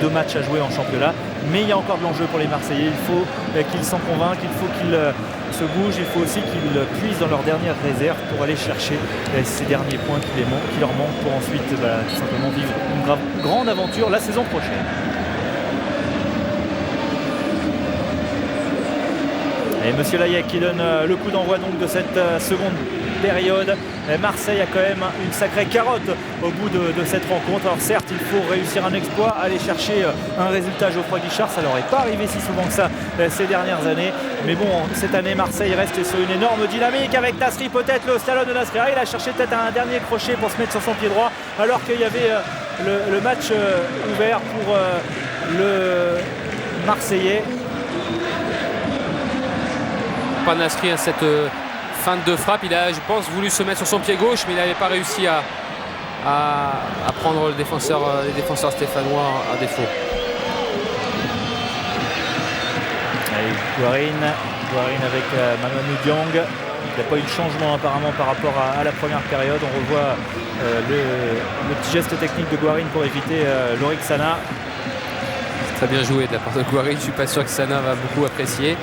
2 matchs à jouer en championnat. Mais il y a encore de l'enjeu pour les Marseillais. Il faut qu'ils s'en convainquent, il faut qu'ils se bougent, il faut aussi qu'ils puisent dans leur dernière réserve pour aller chercher ces derniers points qui leur manquent pour ensuite tout simplement vivre une grande aventure la saison prochaine. Et Monsieur Layek qui donne le coup d'envoi donc de cette seconde période. Marseille a quand même une sacrée carotte au bout de cette rencontre. Alors certes, il faut réussir un exploit, aller chercher un résultat. Geoffroy Guichard, ça leur est pas arrivé si souvent que ça ces dernières années. Mais bon, cette année, Marseille reste sur une énorme dynamique avec Nasri, peut-être le slalom de Nasri. Il a cherché peut-être un dernier crochet pour se mettre sur son pied droit, alors qu'il y avait le match ouvert pour le Marseillais. Pas Nasri à cette feinte de frappe, il a, je pense, voulu se mettre sur son pied gauche, mais il n'avait pas réussi à prendre les défenseurs stéphanois à défaut. Allez, Guarin avec Mamadou Diong. Il n'y a pas eu de changement apparemment par rapport à la première période. On revoit le petit geste technique de Guarin pour éviter Lorik Sana. C'est très bien joué de la part de Guarin, je ne suis pas sûr que Sana va beaucoup apprécier.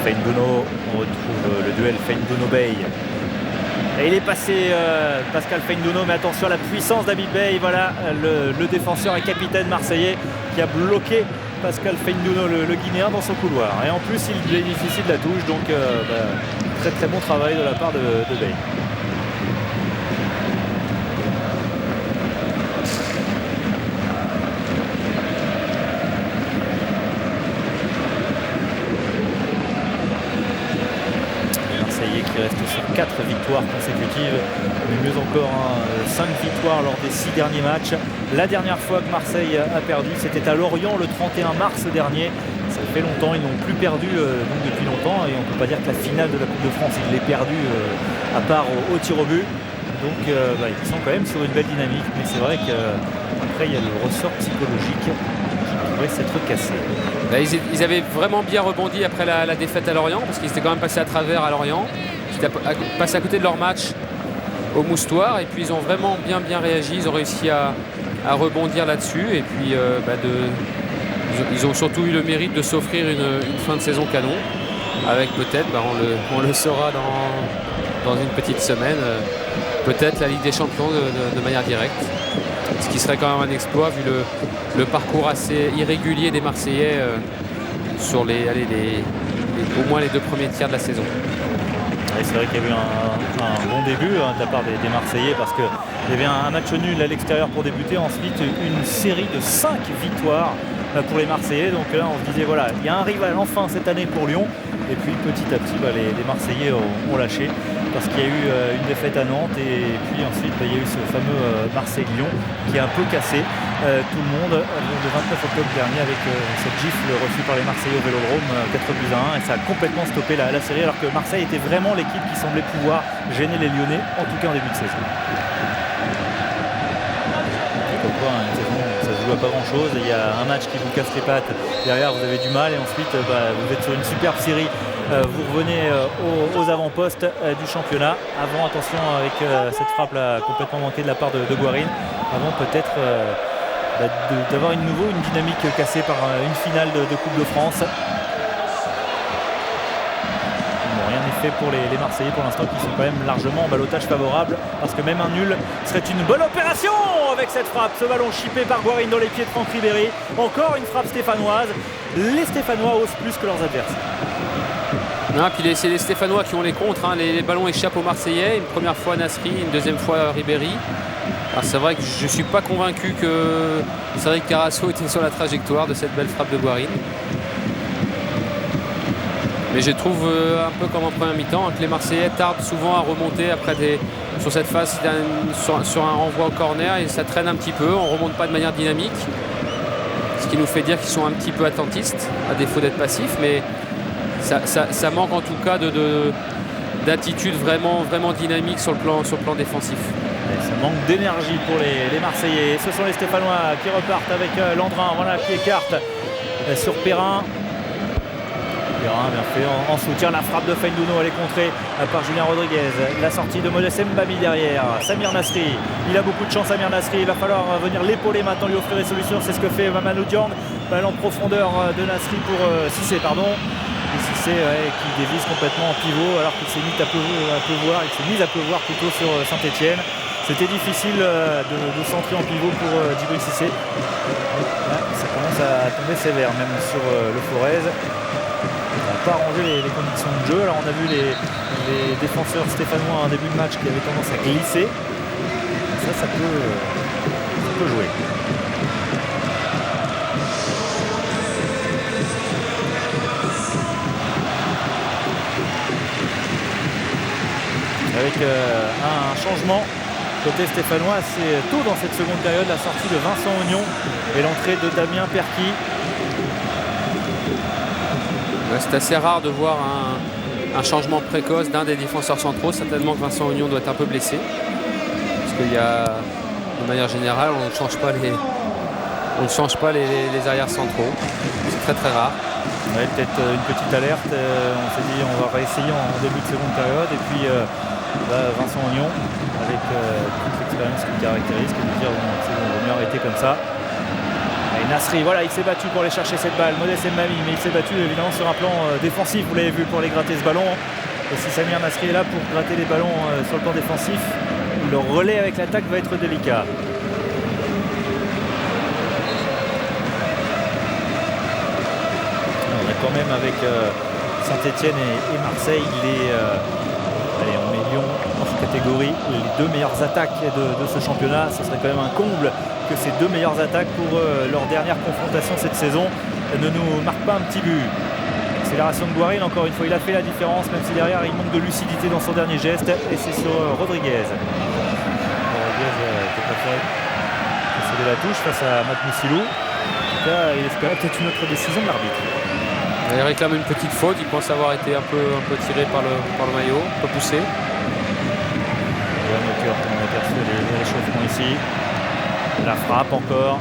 Feindouno, on retrouve le duel Feindouno-Bey. Et il est passé Pascal Feindouno, mais attention à la puissance d'Habib Bey. Voilà le défenseur et capitaine marseillais qui a bloqué Pascal Feindouno, le Guinéen, dans son couloir. Et en plus, il bénéficie de la touche, donc très très bon travail de la part de Bey. Qui reste sur 4 victoires consécutives, mais mieux encore 5 victoires lors des 6 derniers matchs. La dernière fois que Marseille a perdu, c'était à Lorient le 31 mars dernier. Ça fait longtemps, ils n'ont plus perdu donc depuis longtemps, et on ne peut pas dire que la finale de la Coupe de France, ils l'ont perdue à part au tir au but. Donc ils sont quand même sur une belle dynamique, mais c'est vrai qu'après il y a le ressort psychologique qui pourrait s'être cassé. Ils avaient vraiment bien rebondi après la défaite à Lorient, parce qu'ils étaient quand même passés à travers à Lorient. Ils étaient passés à côté de leur match au Moustoir, et puis ils ont vraiment bien réagi. Ils ont réussi à rebondir là-dessus, et puis ils ont surtout eu le mérite de s'offrir une fin de saison canon, avec peut-être, on le saura dans une petite semaine, peut-être la Ligue des Champions de manière directe. Ce qui serait quand même un exploit vu le parcours assez irrégulier des Marseillais sur au moins les 2 premiers tiers de la saison. Et c'est vrai qu'il y a eu un bon début de la part des Marseillais, parce qu'il y avait un match nul à l'extérieur pour débuter, ensuite une série de 5 victoires pour les Marseillais. Donc là on se disait voilà, il y a un rival enfin cette année pour Lyon, et puis petit à petit les Marseillais ont lâché, parce qu'il y a eu une défaite à Nantes, et puis ensuite il y a eu ce fameux Marseille-Lyon qui a un peu cassé tout le monde le 29 octobre dernier, avec cette gifle reçue par les Marseillais au Vélodrome, 4-1, et ça a complètement stoppé la série, alors que Marseille était vraiment l'équipe qui semblait pouvoir gêner les Lyonnais, en tout cas en début de saison. Comme quoi, une saison, ça se joue à pas grand chose, il y a un match qui vous casse les pattes, derrière vous avez du mal, et ensuite vous êtes sur une superbe série. Vous revenez aux avant-postes du championnat. Avant, attention avec cette frappe là complètement manquée de la part de Guarin, avant peut-être d'avoir une dynamique cassée par une finale de Coupe de France. Bon, rien n'est fait pour les Marseillais pour l'instant, qui sont quand même largement en ballottage favorable, parce que même un nul serait une bonne opération avec cette frappe. Ce ballon chippé par Guarin dans les pieds de Franck Ribéry. Encore une frappe stéphanoise. Les Stéphanois osent plus que leurs adversaires. Non, puis c'est les Stéphanois qui ont les contres, hein. Les ballons échappent aux Marseillais, une première fois Nasri, une deuxième fois Ribéry. Alors c'est vrai que je ne suis pas convaincu que Cédric Carasso était sur la trajectoire de cette belle frappe de Guarin. Mais je trouve un peu comme en première mi-temps, que les Marseillais tardent souvent à remonter après sur cette phase, sur un renvoi au corner, et ça traîne un petit peu, on ne remonte pas de manière dynamique. Ce qui nous fait dire qu'ils sont un petit peu attentistes, à défaut d'être passifs, mais ça manque en tout cas d'attitude vraiment dynamique sur le plan défensif. Et ça manque d'énergie pour les Marseillais. Ce sont les Stéphanois qui repartent avec Landrin, voilà, qui écarte sur Perrin. Perrin bien fait en soutien. La frappe de Feindouno, elle est contrée par Julien Rodriguez. La sortie de Modeste Mbami derrière. Samir Nasri, il a beaucoup de chance. Samir Nasri, il va falloir venir l'épauler maintenant, lui offrir des solutions. C'est ce que fait Mamadou Diong. Balle en profondeur de Nasri pour Cissé, pardon. Et Cissé qui dévisse complètement en pivot alors qu'il s'est mis à pleuvoir. Il s'est mis à pleuvoir plutôt sur Saint-Etienne. C'était difficile de centrer en pivot pour Djibril Cissé. Là, ça commence à tomber sévère même sur le Forez. On n'a pas arrangé les conditions de jeu. Alors on a vu les défenseurs stéphanois en début de match qui avaient tendance à glisser. Ça peut jouer. Avec un changement côté stéphanois, c'est tôt dans cette seconde période, la sortie de Vincent Ognon et l'entrée de Damien Perquis. C'est assez rare de voir un changement précoce d'un des défenseurs centraux. Certainement que Vincent Ognon doit être un peu blessé. Parce qu'il y a, de manière générale, on ne change pas les arrières centraux. C'est très très rare. Ouais, peut-être une petite alerte. On s'est dit on va réessayer en début de seconde période. Et puis Vincent Ognon, avec toute l'expérience qui le caractérise, qui veut dire bon, c'est bon, on va mieux arrêter comme ça. Et Nasri, voilà, il s'est battu pour aller chercher cette balle. Modeste Mbami, mais il s'est battu évidemment sur un plan défensif, vous l'avez vu, pour aller gratter ce ballon. Et si Samir Nasri est là pour gratter les ballons sur le plan défensif, le relais avec l'attaque va être délicat. On a quand même avec Saint-Etienne et Marseille allez, on met Lyon en catégorie les deux meilleures attaques de ce championnat. Ce serait quand même un comble que ces deux meilleures attaques pour leur dernière confrontation cette saison ne nous marquent pas un petit but. Accélération de Guarin, encore une fois, il a fait la différence, même si derrière il manque de lucidité dans son dernier geste. Et c'est sur Rodriguez. Rodriguez qui a préféré céder la touche face à Matt Moussilou. En tout cas, il espérait peut-être une autre décision de l'arbitre. Il réclame une petite faute, il pense avoir été un peu tiré par le maillot, un peu poussé. On a aperçu l'échauffement ici. La frappe encore.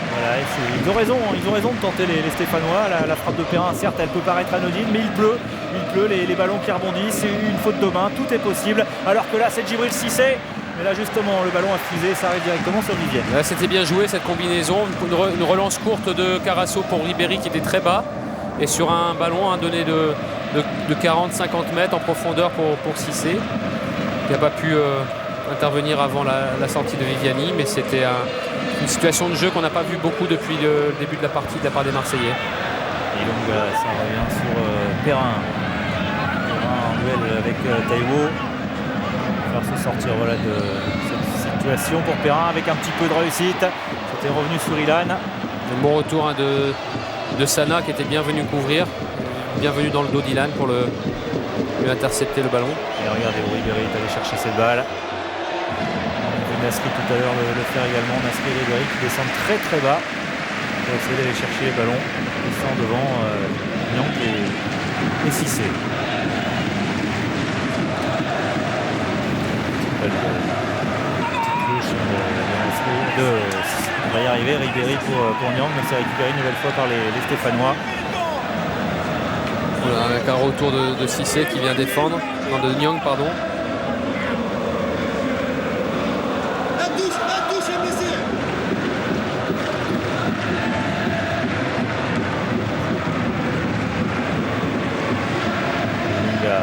Voilà, ils ont raison de tenter les Stéphanois. La frappe de Perrin, certes, elle peut paraître anodine, mais il pleut, les ballons qui rebondissent, c'est une faute de main, tout est possible. Alors que là, c'est Djibril Cissé. Mais là, justement, le ballon a fusé, ça arrive directement sur Vivienne. C'était bien joué cette combinaison. Une relance courte de Carasso pour Ribéry qui était très bas. Et sur un ballon donné de 40-50 mètres en profondeur pour Cissé, qui n'a pas pu intervenir avant la sortie de Viviani, mais c'était une situation de jeu qu'on n'a pas vu beaucoup depuis le début de la partie de la part des Marseillais. Et donc ça revient sur Perrin. Perrin en duel avec Taïwo. Faire se sortir de cette situation pour Perrin avec un petit peu de réussite. C'était revenu sur Ilan. Un bon retour de Sana qui était bien venu couvrir, bienvenu dans le dos d'Ilan pour lui intercepter le ballon. Et regardez où Ribéry est allé chercher cette balle. On a vu Nasri tout à l'heure le faire également. Nasri et Ribéry qui descendent très très bas pour essayer d'aller chercher les ballons. Ils sont devant Nyang et Cissé. On va y arriver, Ribéry pour Nyang, mais c'est récupéré une nouvelle fois par les Stéphanois. Voilà, avec un retour de Cissé qui vient défendre, non de Nyang pardon. Il y a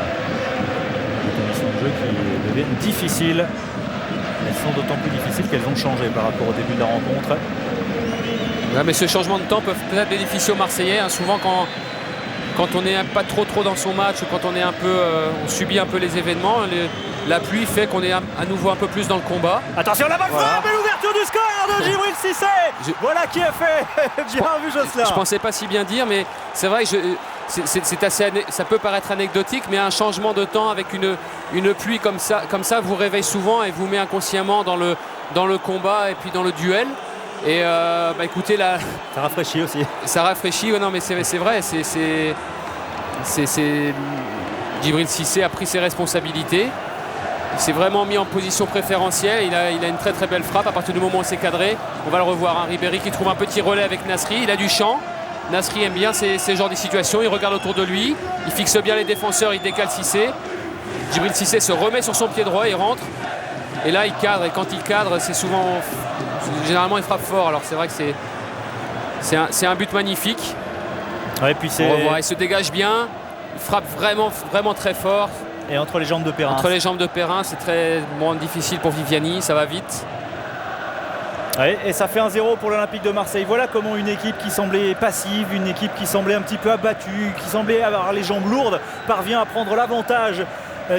des conditions de jeu qui deviennent difficiles. Elles sont d'autant plus difficiles qu'elles ont changé par rapport au début de la rencontre. Ouais, mais ce changement de temps peut peut-être bénéficier aux Marseillais. Souvent quand on n'est pas trop dans son match ou quand on est on subit un peu les événements, la pluie fait qu'on est à nouveau un peu plus dans le combat. Attention la balle frappe et l'ouverture du score de Djibril Cissé. Voilà qui a fait. Bien vu Josselin. Je pensais pas si bien dire, mais c'est vrai que ça peut paraître anecdotique, mais un changement de temps avec une pluie comme ça vous réveille souvent et vous met inconsciemment dans le combat et puis dans le duel. Et écoutez, ça rafraîchit aussi. Ça rafraîchit, non mais c'est vrai, Djibril Cissé a pris ses responsabilités. Il s'est vraiment mis en position préférentielle. Il a une très très belle frappe. À partir du moment où c'est cadré, on va le revoir. Ribéry qui trouve un petit relais avec Nasri. Il a du champ. Nasri aime bien ces genres de situations. Il regarde autour de lui, il fixe bien les défenseurs, il décale Cissé. Djibril Cissé se remet sur son pied droit, il rentre. Et là, il cadre. Et quand il cadre, c'est souvent... Généralement, il frappe fort. Alors, c'est vrai que c'est un but magnifique. Ouais, puis on revoit, il se dégage bien. Il frappe vraiment, vraiment très fort. Et entre les jambes de Perrin. Entre les jambes de Perrin, c'est très difficile pour Viviani. Ça va vite. Ouais, et ça fait 1-0 pour l'Olympique de Marseille. Voilà comment une équipe qui semblait passive, une équipe qui semblait un petit peu abattue, qui semblait avoir les jambes lourdes, parvient à prendre l'avantage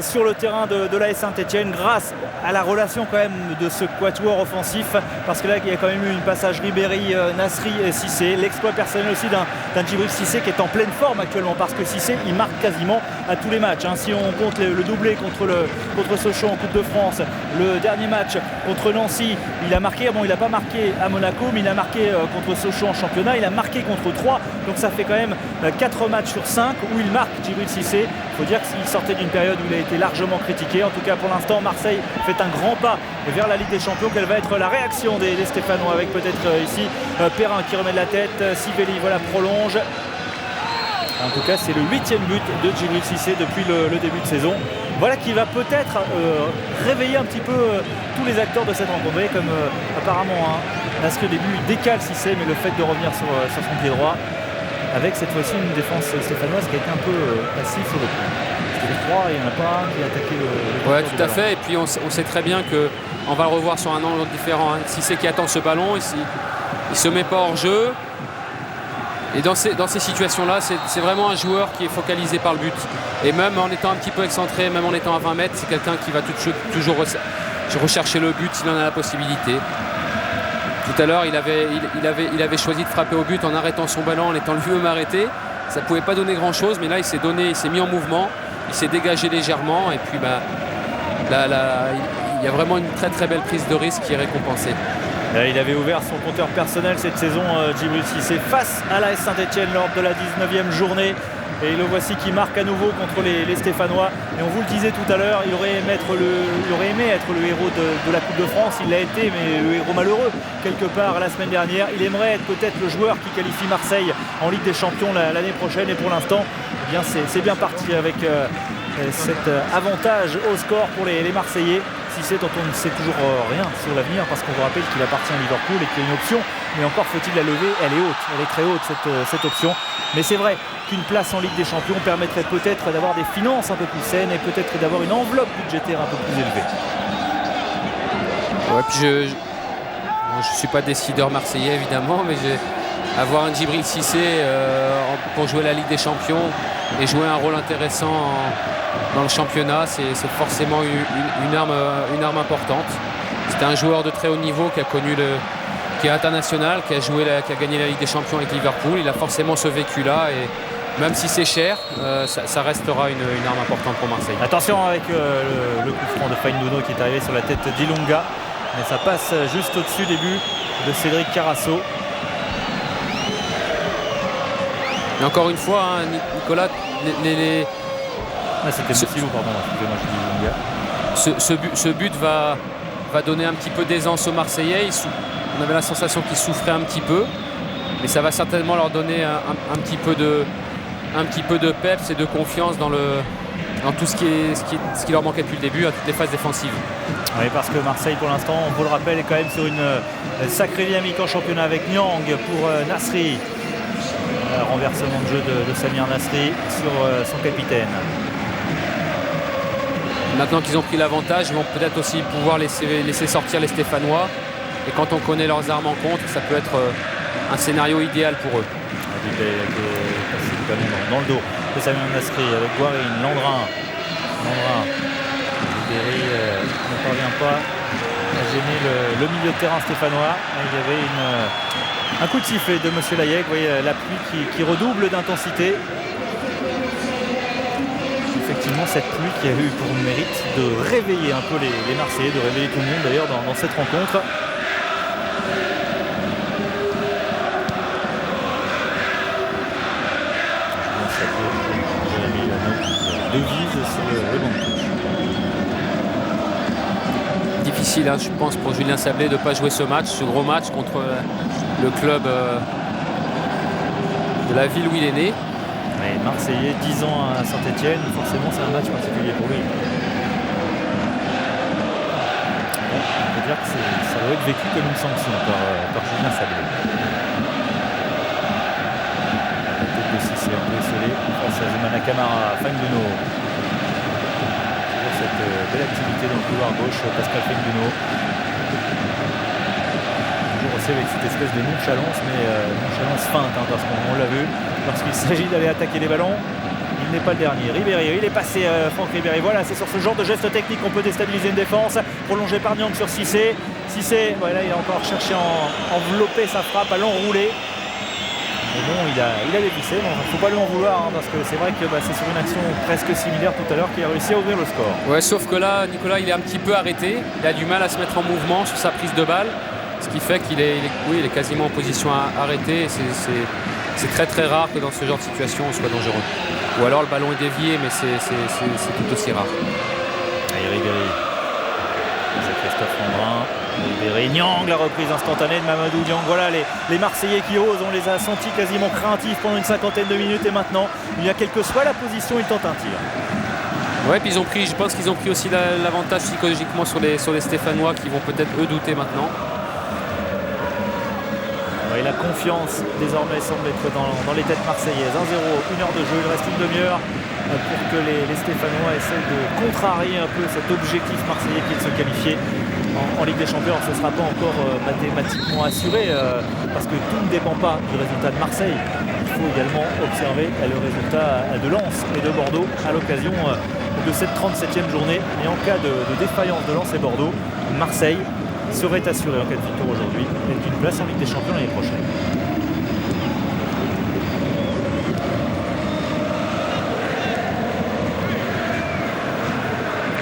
sur le terrain de l'AS Saint-Etienne grâce à la relation quand même de ce quatuor offensif, parce que là il y a quand même eu une passage Ribéry, Nasri et Cissé, l'exploit personnel aussi d'un Djibril Cissé qui est en pleine forme actuellement, parce que Cissé il marque quasiment à tous les matchs, hein. Si on compte le doublé contre Sochaux en Coupe de France, le dernier match contre Nancy, il a marqué, bon il n'a pas marqué à Monaco, mais il a marqué contre Sochaux en championnat, il a marqué contre 3, donc ça fait quand même 4 matchs sur 5 où il marque Djibril Cissé. Il faut dire qu'il sortait d'une période où il a été largement critiqué. En tout cas pour l'instant Marseille fait un grand pas vers la Ligue des Champions. Quelle va être la réaction des Stéphanois, avec peut-être ici Perrin qui remet de la tête, Sibeli voilà prolonge. En tout cas c'est le 8e but de Djibril Cissé depuis le début de saison. Voilà qui va peut-être réveiller un petit peu tous les acteurs de cette rencontre. Vous voyez comme apparemment parce qu'au début il décale Cissé, mais le fait de revenir sur son pied droit, avec cette fois-ci une défense stéphanoise qui a été un peu passive sur le coup. C'était les trois, il n'y en a pas un qui a attaqué le ouais, tout à fait. Et puis on sait très bien qu'on va le revoir sur un angle différent, hein. Cissé qui attend ce ballon, il se met pas hors jeu. Et dans ces situations-là, c'est vraiment un joueur qui est focalisé par le but. Et même en étant un petit peu excentré, même en étant à 20 mètres, c'est quelqu'un qui va toujours rechercher le but s'il en a la possibilité. Tout à l'heure, il avait choisi de frapper au but en arrêtant son ballon, en étant lui-même arrêté. Ça ne pouvait pas donner grand-chose, mais là, il s'est mis en mouvement, il s'est dégagé légèrement. Et puis, là, il y a vraiment une très très belle prise de risque qui est récompensée. Il avait ouvert son compteur personnel cette saison, Djibril Cissé, face à l'AS Saint-Etienne lors de la 19e journée. Et le voici qui marque à nouveau contre les Stéphanois. Et on vous le disait tout à l'heure, il aurait aimé être le héros de la Coupe de France. Il l'a été, mais le héros malheureux quelque part la semaine dernière. Il aimerait être peut-être le joueur qui qualifie Marseille en Ligue des Champions l'année prochaine. Et pour l'instant, eh bien, c'est bien parti avec cet avantage au score pour les Marseillais. Cissé, dont on ne sait toujours rien sur l'avenir, parce qu'on vous rappelle qu'il appartient à Liverpool et qu'il y a une option, mais encore faut-il la lever. Elle est haute, elle est très haute cette option. Mais c'est vrai qu'une place en Ligue des Champions permettrait peut-être d'avoir des finances un peu plus saines et peut-être d'avoir une enveloppe budgétaire un peu plus élevée. Ouais, puis je suis pas décideur marseillais évidemment, mais avoir un Djibril Cissé pour jouer la Ligue des Champions et jouer un rôle intéressant dans le championnat, c'est forcément une arme importante. C'est un joueur de très haut niveau qui est international, qui a gagné la Ligue des Champions avec Liverpool. Il a forcément ce vécu-là, et même si c'est cher, ça restera une arme importante pour Marseille. Attention avec le coup franc de Faïndono qui est arrivé sur la tête d'Ilunga, mais ça passe juste au-dessus des buts de Cédric Carasso. Et encore une fois, hein, Nicolas, c'était Moussilou, pardon, excusez-moi, je dis Ilunga. Ce but va donner un petit peu d'aisance aux Marseillais. On avait la sensation qu'ils souffraient un petit peu, mais ça va certainement leur donner un petit peu de peps et de confiance dans tout ce qui leur manquait depuis le début, à toutes les phases défensives. Oui, parce que Marseille, pour l'instant, on vous le rappelle, est quand même sur une sacrée dynamique en championnat avec Niang pour Nasri. Renversement de jeu de Samir Nasri sur son capitaine. Maintenant qu'ils ont pris l'avantage, ils vont peut-être aussi pouvoir laisser sortir les Stéphanois. Et quand on connaît leurs armes en contre, ça peut être un scénario idéal pour eux. Il est passé dans le dos de Samir Nasri avec Guarine, Landrin. Ribéry ne parvient pas à gêner le milieu de terrain stéphanois. Il y avait un coup de sifflet de M. Layek. Vous voyez la pluie qui redouble d'intensité. Effectivement, cette pluie qui a eu pour mérite de réveiller un peu les Marseillais, de réveiller tout le monde d'ailleurs dans cette rencontre. Difficile, hein, je pense, pour Julien Sablé de ne pas jouer ce gros match contre le club de la ville où il est né. Ouais, Marseillais, 10 ans à Saint-Etienne, forcément c'est un match particulier pour lui. Bon, on peut dire que ça doit être vécu comme une sanction par Julien Sablé. La tête de Cissé un peu esselée face à Zoumana Camara, Fainduno. Toujours cette belle activité dans le couloir gauche, Pascal Fainduno. Toujours aussi avec cette espèce de nonchalance, mais nonchalance feinte, parce qu'on l'a vu. Lorsqu'il s'agit d'aller attaquer les ballons, il n'est pas le dernier. Ribéry, il est passé, Franck Ribéry. Voilà, c'est sur ce genre de geste technique qu'on peut déstabiliser une défense. Prolongé par Niang sur Cissé. Cissé, voilà, il a encore cherché à envelopper sa frappe, à l'enrouler. Mais bon, il a dévissé. Il ne faut pas lui en vouloir, parce que c'est vrai que c'est sur une action presque similaire tout à l'heure qu'il a réussi à ouvrir le score. Ouais, sauf que là, Nicolas, il est un petit peu arrêté. Il a du mal à se mettre en mouvement sur sa prise de balle. Ce qui fait qu'il est quasiment en position arrêtée. C'est très très rare que dans ce genre de situation on soit dangereux. Ou alors le ballon est dévié, mais c'est tout aussi rare. Allez, Ribéry. C'est Christophe Landrin. Ribéry, Niang, la reprise instantanée de Mamadou Niang. Voilà les Marseillais qui osent. On les a sentis quasiment craintifs pendant une cinquantaine de minutes. Et maintenant, il y a quelle que soit la position, ils tentent un tir. Ouais, puis je pense qu'ils ont pris aussi l'avantage psychologiquement sur les Stéphanois qui vont peut-être eux douter maintenant. Et la confiance désormais semble être dans les têtes marseillaises. 1-0, 1 heure de jeu, il reste une demi-heure pour que les Stéphanois essaient de contrarier un peu cet objectif marseillais qui est de se qualifier en Ligue des Champions. Ce ne sera pas encore mathématiquement assuré parce que tout ne dépend pas du résultat de Marseille. Il faut également observer le résultat de Lens et de Bordeaux à l'occasion de cette 37e journée. Et en cas de défaillance de Lens et Bordeaux, Marseille serait assuré en cas de victoire aujourd'hui et d'une place en Ligue des Champions l'année prochaine.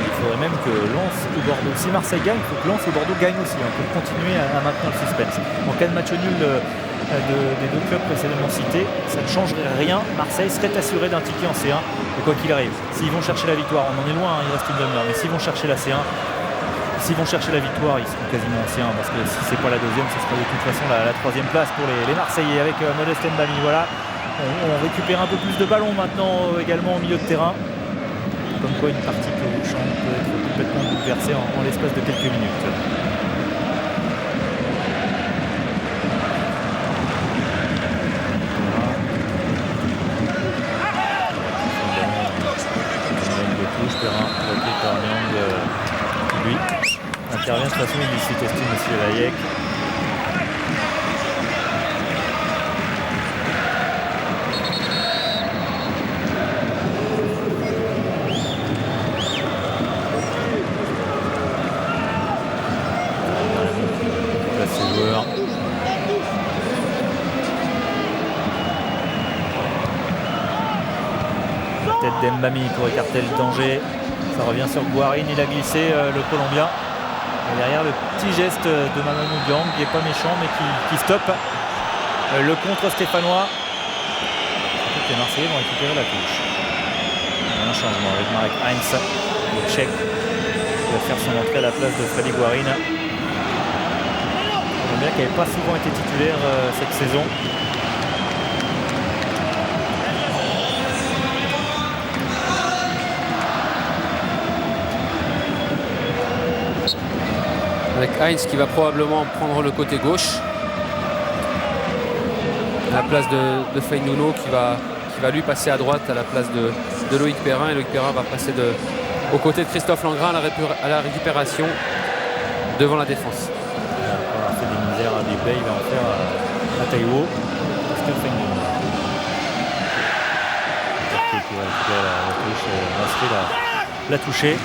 Il faudrait même que Lens ou Bordeaux, si Marseille gagne, il faut que Lens ou Bordeaux gagnent aussi pour continuer à maintenir le suspense. En cas de match nul des deux clubs précédemment cités, ça ne changerait rien. Marseille serait assuré d'un ticket en C1 et quoi qu'il arrive. S'ils vont chercher la victoire, on en est loin, il reste une demi-heure, mais s'ils vont chercher la C1, s'ils vont chercher la victoire, ils seront quasiment anciens parce que si c'est pas la deuxième, ce sera de toute façon la troisième place pour les Marseillais avec Modeste Mbami. Voilà, on récupère un peu plus de ballons maintenant également au milieu de terrain. Comme quoi une partie peut être complètement bouleversée en l'espace de quelques minutes. De touche, terrain repris par Niang, lui. Intervient de toute façon illicite, estime M. Layek. Là, ces joueurs. Tête d'Mbami pour écarter le danger. Ça revient sur Guarin, il a glissé le Colombien. Et derrière le petit geste de Mamadou Niang qui n'est pas méchant mais qui stoppe le contre stéphanois. Les Marseillais vont récupérer la touche. Il y a un changement avec Marek Heinz, le Tchèque, qui va faire son entrée à la place de Freddy Guarin. Colombien qui n'avait pas souvent été titulaire cette saison. Avec Heinz qui va probablement prendre le côté gauche à la place de Fainduno qui va lui passer à droite à la place de Loïc Perrin, et Loïc Perrin va passer aux côtés de Christophe Landrin à la récupération devant la défense. Il va faire des misères à Déplay, il va en faire à Taïwo. Pascal Fainduno qui va récupérer la touche, Nasri l'a touché.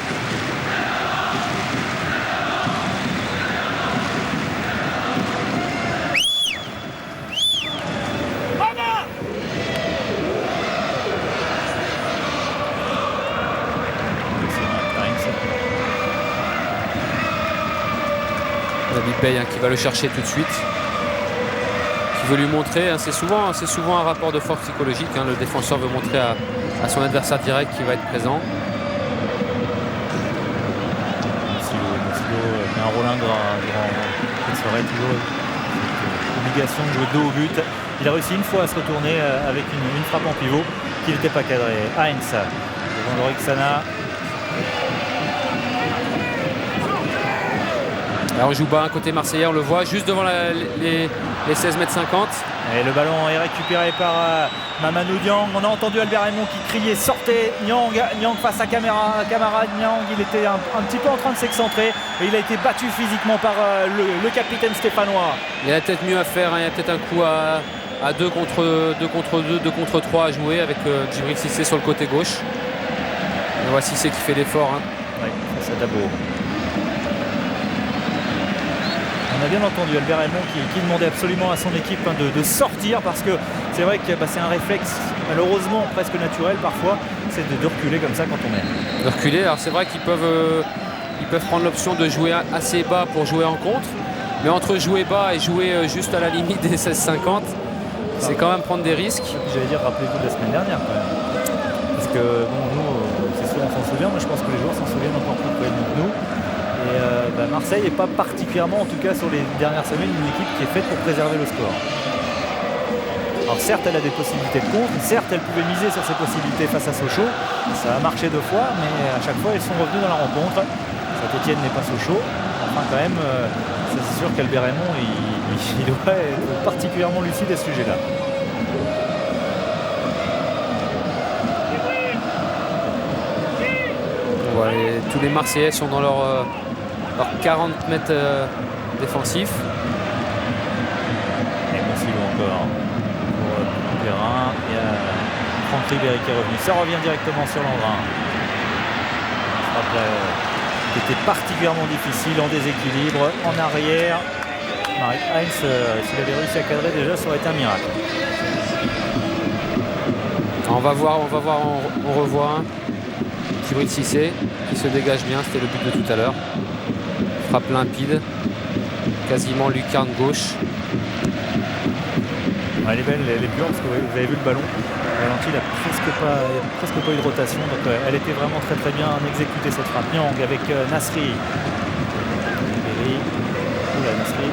Bipey qui va le chercher tout de suite, qui veut lui montrer, c'est souvent un rapport de force psychologique, le défenseur veut montrer à son adversaire direct qui va être présent. Un rôle ingrat, cette soirée toujours obligation de jouer dos au but. Il a réussi une fois à se retourner avec une frappe en pivot qui n'était pas cadrée. Heinz devant Lorixana. Alors on joue bas, côté marseillais, on le voit juste devant les 16 mètres 50. Et le ballon est récupéré par Mamadou Niang. On a entendu Albert Raymond qui criait sortez Niang face à camarade Niang. Il était un petit peu en train de s'excentrer et il a été battu physiquement par le capitaine stéphanois. Il y a peut-être mieux à faire, hein. Il y a peut-être un coup à 2 contre 3 à jouer avec Djibril Cissé sur le côté gauche. On voit Cissé qui fait l'effort. Hein. Oui, ça c'est Dabo. On a bien entendu Albert Raymond qui demandait absolument à son équipe de sortir parce que c'est vrai que c'est un réflexe malheureusement presque naturel parfois, c'est de reculer comme ça quand on est. De reculer, alors c'est vrai qu'ils peuvent prendre l'option de jouer assez bas pour jouer en contre, mais entre jouer bas et jouer juste à la limite des 16-50, c'est quand même prendre des risques. J'allais dire, rappelez-vous de la semaine dernière quand même. Parce que bon, nous, c'est sûr on s'en souvient, mais je pense que les joueurs s'en souviennent encore plus près de nous. Et Marseille n'est pas particulièrement, en tout cas sur les dernières semaines, une équipe qui est faite pour préserver le score. Alors certes, elle a des possibilités de contre, certes, elle pouvait miser sur ses possibilités face à Sochaux. Ça a marché 2 fois, mais à chaque fois, ils sont revenus dans la rencontre. Saint-Etienne n'est pas Sochaux. Enfin, quand même, c'est sûr qu'Albert Raymond, il doit être particulièrement lucide à ce sujet-là. Voilà, tous les Marseillais sont dans leur 40 mètres défensifs. Et Monsilou encore pour le terrain. Il y a Franck Ribéry qui est revenu. Ça revient directement sur Landrin. Une frappe qui était particulièrement difficile en déséquilibre. En arrière, Marek Heinz, s'il avait réussi à cadrer déjà, ça aurait été un miracle. On va voir, on revoit Djibril Cissé qui se dégage bien, c'était le but de tout à l'heure. Frappe limpide, quasiment lucarne gauche. Ouais, elle est belle, elle est pure parce que vous avez vu le ballon. Ralenti, il n'a presque pas eu de rotation, donc elle était vraiment très très bien exécutée cette frappe. Niang avec Nasri. Oula, Nasri.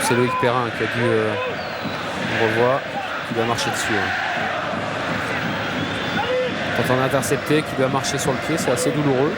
C'est Loïc Perrin qui a dû, on revoit, qui doit marcher dessus. Hein. Quand on a intercepté, qui doit marcher sur le pied, c'est assez douloureux.